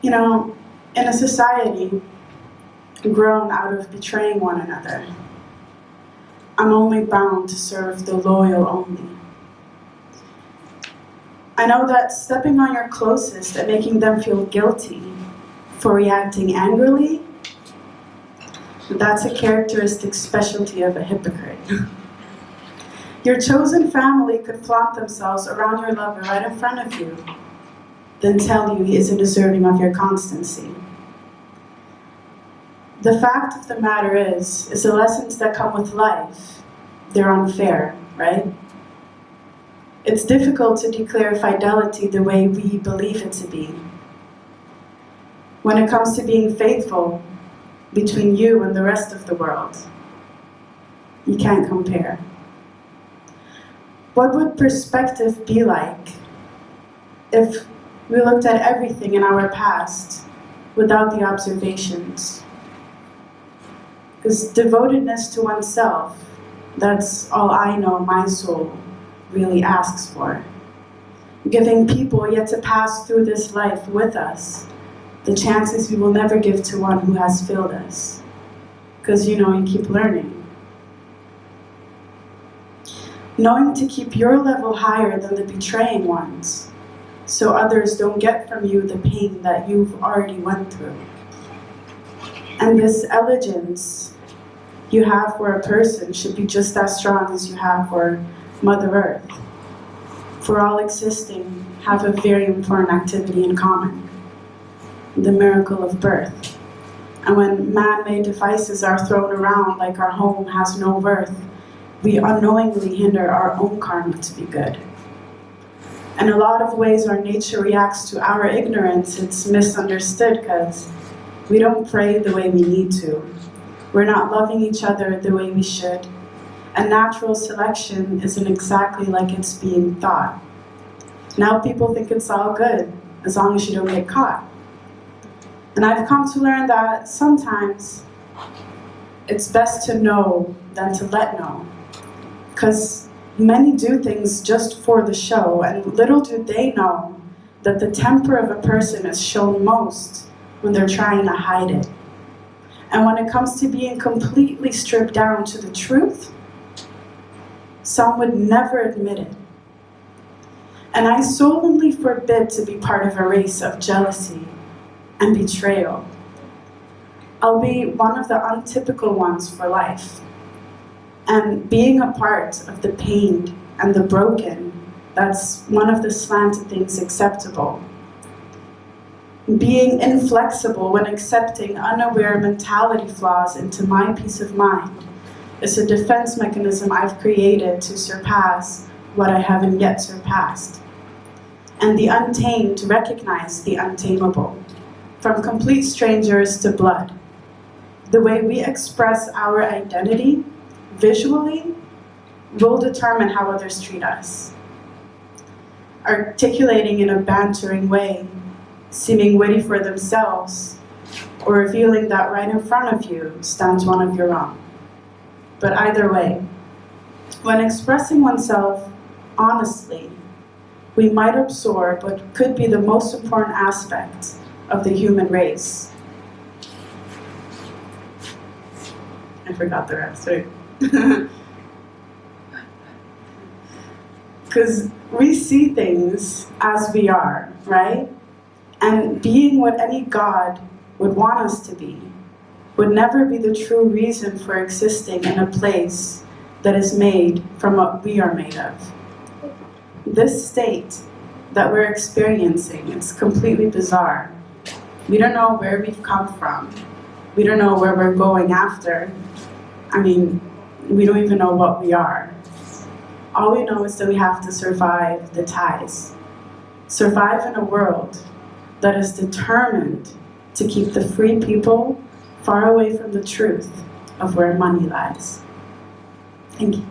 You know, in a society grown out of betraying one another, I'm only bound to serve the loyal only. I know that stepping on your closest and making them feel guilty for reacting angrily, that's a characteristic specialty of a hypocrite. Your chosen family could flaunt themselves around your lover right in front of you, then tell you he isn't deserving of your constancy. The fact of the matter is the lessons that come with life, they're unfair, right? It's difficult to declare fidelity the way we believe it to be. When it comes to being faithful between you and the rest of the world, you can't compare. What would perspective be like if we looked at everything in our past without the observations? Because devotedness to oneself, that's all I know my soul really asks for. Giving people yet to pass through this life with us the chances we will never give to one who has failed us. Because you keep learning. Knowing to keep your level higher than the betraying ones, so others don't get from you the pain that you've already went through. And this elegance you have for a person should be just as strong as you have for Mother Earth. For all existing have a very important activity in common, the miracle of birth. And when man-made devices are thrown around like our home has no worth, we unknowingly hinder our own karma to be good. In a lot of ways our nature reacts to our ignorance. It's misunderstood because we don't pray the way we need to. We're not loving each other the way we should. And natural selection isn't exactly like it's being thought. Now people think it's all good, as long as you don't get caught. And I've come to learn that sometimes it's best to know than to let know. Because many do things just for the show, and little do they know that the temper of a person is shown most when they're trying to hide it. And when it comes to being completely stripped down to the truth, some would never admit it. And I solemnly forbid to be part of a race of jealousy and betrayal. I'll be one of the untypical ones for life. And being a part of the pained and the broken, that's one of the slanted things acceptable. Being inflexible when accepting unaware mentality flaws into my peace of mind is a defense mechanism I've created to surpass what I haven't yet surpassed. And the untamed recognize the untamable, from complete strangers to blood. The way we express our identity visually will determine how others treat us. Articulating in a bantering way, seeming witty for themselves, or revealing that right in front of you stands one of your own. But either way, when expressing oneself honestly, we might absorb what could be the most important aspect of the human race. I forgot the rest, right? Because we see things as we are, right? And being what any God would want us to be would never be the true reason for existing in a place that is made from what we are made of. This state that we're experiencing, it's completely bizarre. We don't know where we've come from. We don't know where we're going after. I mean, we don't even know what we are. All we know is that we have to survive the ties. Survive in a world that is determined to keep the free people far away from the truth of where money lies. Thank you.